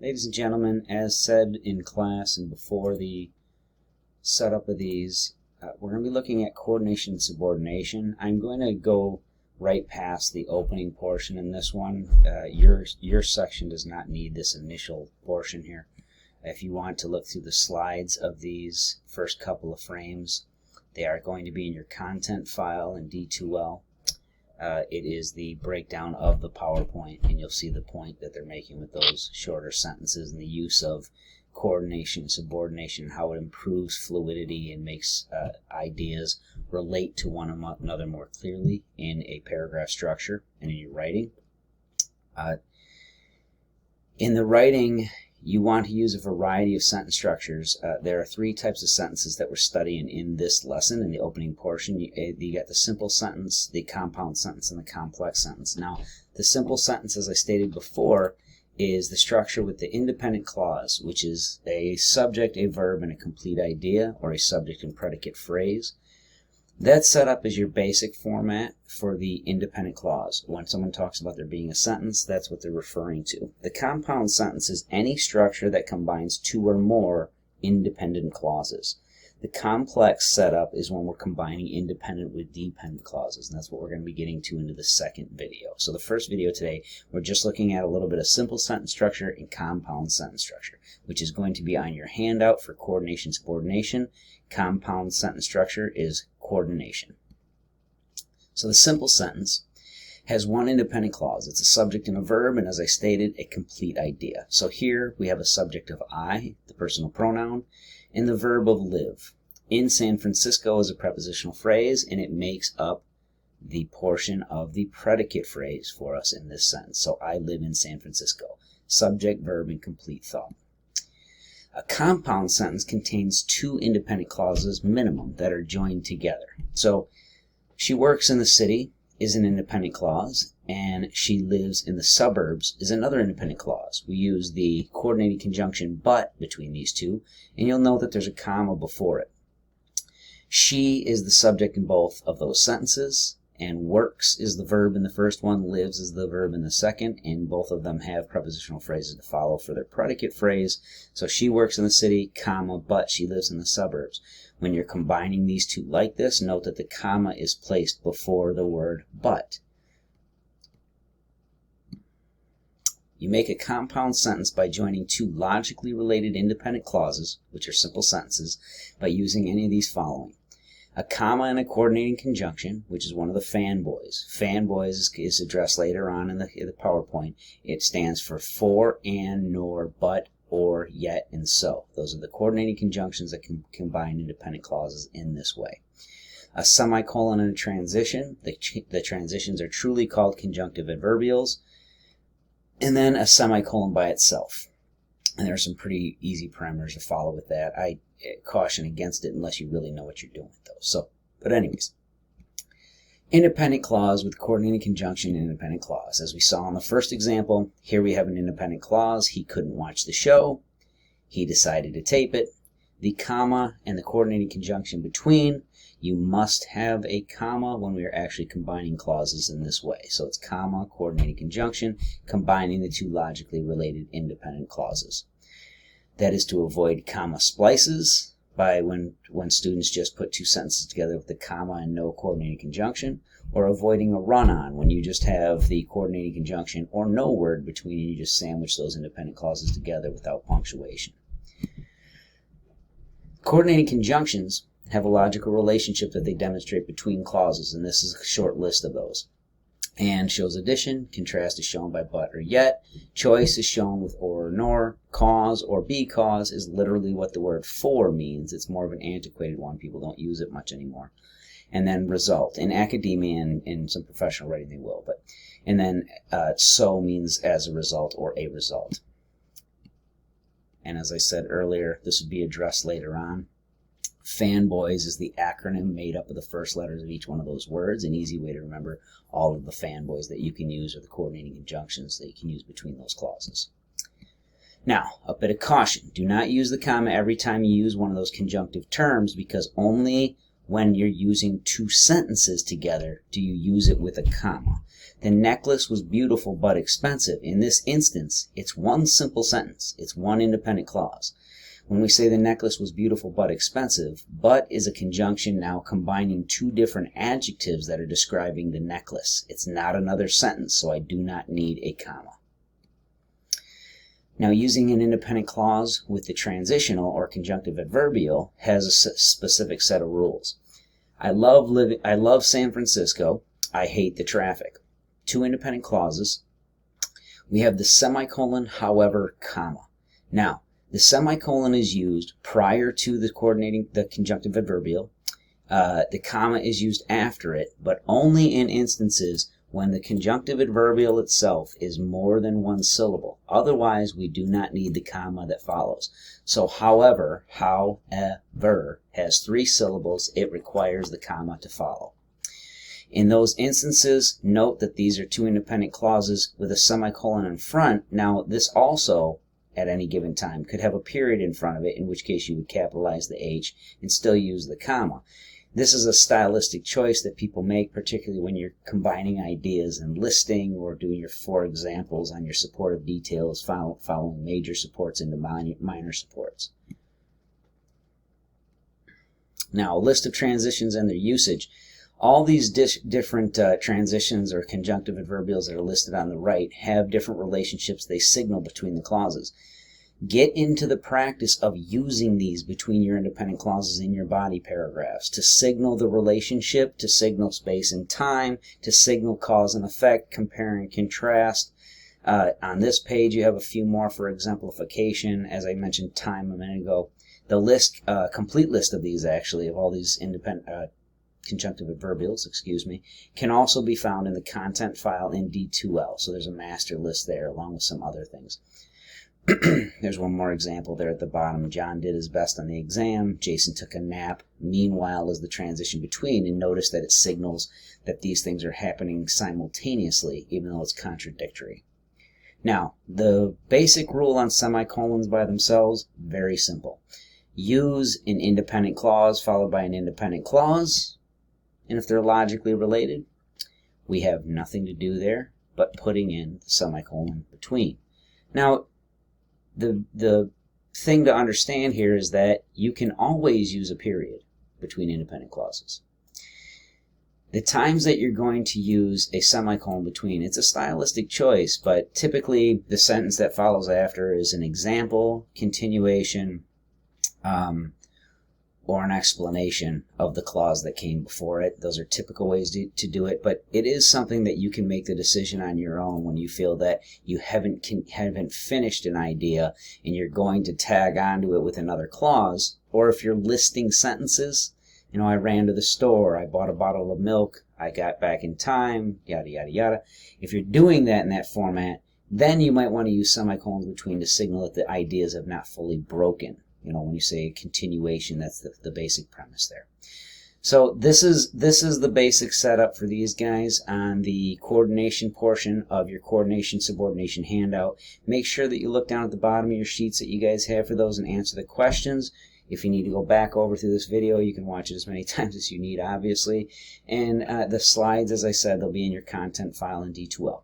Ladies and gentlemen, as said in class and before the setup of these, we're going to be looking at coordination and subordination. I'm going to go right past the opening portion in this one. Your section does not need this initial portion here. If you want to look through the slides of these first couple of frames, they are going to be in your content file in D2L. It is the breakdown of the PowerPoint, and you'll see the point that they're making with those shorter sentences and the use of coordination, subordination, how it improves fluidity and makes ideas relate to one another more clearly in a paragraph structure and in your writing. In the writing, you want to use a variety of sentence structures. There are three types of sentences that we're studying in this lesson in the opening portion. You got the simple sentence, the compound sentence, and the complex sentence. Now, the simple sentence, as I stated before, is the structure with the independent clause, which is a subject, a verb, and a complete idea, or a subject and predicate phrase. That's set up as your basic format for the independent clause. When someone talks about there being a sentence, that's what they're referring to. The compound sentence is any structure that combines two or more independent clauses. The complex setup is when we're combining independent with dependent clauses, and that's what we're going to be getting to into the second video. So the first video today, we're just looking at a little bit of simple sentence structure and compound sentence structure, which is going to be on your handout for coordination subordination. Compound sentence structure is coordination. So the simple sentence has one independent clause. It's a subject and a verb, and as I stated, a complete idea. So here we have a subject of I, the personal pronoun, and the verb of live. In San Francisco is a prepositional phrase, and it makes up the portion of the predicate phrase for us in this sentence. So I live in San Francisco. Subject, verb, and complete thought. A compound sentence contains two independent clauses minimum that are joined together. So she works in the city is an independent clause, and she lives in the suburbs is another independent clause. We use the coordinating conjunction but between these two, and you'll note that there's a comma before it. She is the subject in both of those sentences, and works is the verb in the first one, lives is the verb in the second, and both of them have prepositional phrases to follow for their predicate phrase. So she works in the city, comma, but she lives in the suburbs. When you're combining these two like this, note that the comma is placed before the word but. You make a compound sentence by joining two logically related independent clauses, which are simple sentences, by using any of these following. A comma and a coordinating conjunction, which is one of the fanboys. Fanboys is addressed later on in the PowerPoint. It stands for, and, nor, but, or, yet, and so. Those are the coordinating conjunctions that can combine independent clauses in this way. A semicolon and a transition. The transitions are truly called conjunctive adverbials. And then a semicolon by itself. And there are some pretty easy parameters to follow with that. I caution against it unless you really know what you're doing with those. So, but anyways, independent clause with coordinating conjunction and independent clause. As we saw in the first example, here we have an independent clause. He couldn't watch the show. He decided to tape it. The comma and the coordinating conjunction between, you must have a comma when we are actually combining clauses in this way. So it's comma, coordinating conjunction, combining the two logically related independent clauses. That is to avoid comma splices by when students just put two sentences together with the comma and no coordinating conjunction, or avoiding a run-on when you just have the coordinating conjunction or no word between and you just sandwich those independent clauses together without punctuation. Coordinating conjunctions have a logical relationship that they demonstrate between clauses, and this is a short list of those. And shows addition, contrast is shown by but or yet, choice is shown with or nor, cause or because is literally what the word for means. It's more of an antiquated one. People don't use it much anymore. And then result. In academia and in some professional writing they will. And then so means as a result or a result. And as I said earlier, this would be addressed later on. Fanboys is the acronym made up of the first letters of each one of those words. An easy way to remember all of the fanboys that you can use or the coordinating conjunctions that you can use between those clauses. Now, a bit of caution. Do not use the comma every time you use one of those conjunctive terms, because only when you're using two sentences together do you use it with a comma. The necklace was beautiful but expensive. In this instance, it's one simple sentence. It's one independent clause. When we say the necklace was beautiful but expensive, but is a conjunction now combining two different adjectives that are describing the necklace. It's not another sentence, so I do not need a comma. Now, using an independent clause with the transitional or conjunctive adverbial has a specific set of rules. I love San Francisco. I hate the traffic. Two independent clauses. We have the semicolon, however, comma. Now, the semicolon is used prior to the conjunctive adverbial. The comma is used after it, but only in instances when the conjunctive adverbial itself is more than one syllable. Otherwise, we do not need the comma that follows. So, however, has three syllables. It requires the comma to follow. In those instances, note that these are two independent clauses with a semicolon in front. Now, this also, at any given time, could have a period in front of it, in which case you would capitalize the H and still use the comma. This is a stylistic choice that people make, particularly when you're combining ideas and listing or doing your for examples on your supportive details, following major supports into minor supports. Now, a list of transitions and their usage. All these different transitions or conjunctive adverbials that are listed on the right have different relationships they signal between the clauses. Get into the practice of using these between your independent clauses in your body paragraphs to signal the relationship, to signal space and time, to signal cause and effect, compare and contrast. On this page you have a few more for exemplification. As I mentioned time a minute ago, the list, complete list of these actually, of all these independent conjunctive adverbials, can also be found in the content file in D2L. So there's a master list there along with some other things. There's one more example there at the bottom. John did his best on the exam. Jason took a nap. Meanwhile is the transition between, and notice that it signals that these things are happening simultaneously, even though it's contradictory. Now, the basic rule on semicolons by themselves, very simple. Use an independent clause followed by an independent clause, and if they're logically related, we have nothing to do there but putting in the semicolon between. Now, the thing to understand here is that you can always use a period between independent clauses. The times that you're going to use a semicolon between, it's a stylistic choice, but typically the sentence that follows after is an example, continuation, or an explanation of the clause that came before it. Those are typical ways to do it, but it is something that you can make the decision on your own when you feel that you haven't finished an idea and you're going to tag onto it with another clause, or if you're listing sentences, you know, I ran to the store, I bought a bottle of milk, I got back in time, yada, yada, yada. If you're doing that in that format, then you might want to use semicolons between to signal that the ideas have not fully broken. You know, when you say continuation, that's the basic premise there. So this is the basic setup for these guys on the coordination portion of your coordination subordination handout. Make sure that you look down at the bottom of your sheets that you guys have for those and answer the questions. If you need to go back over through this video, you can watch it as many times as you need, obviously. And the slides, as I said, they'll be in your content file in D2L.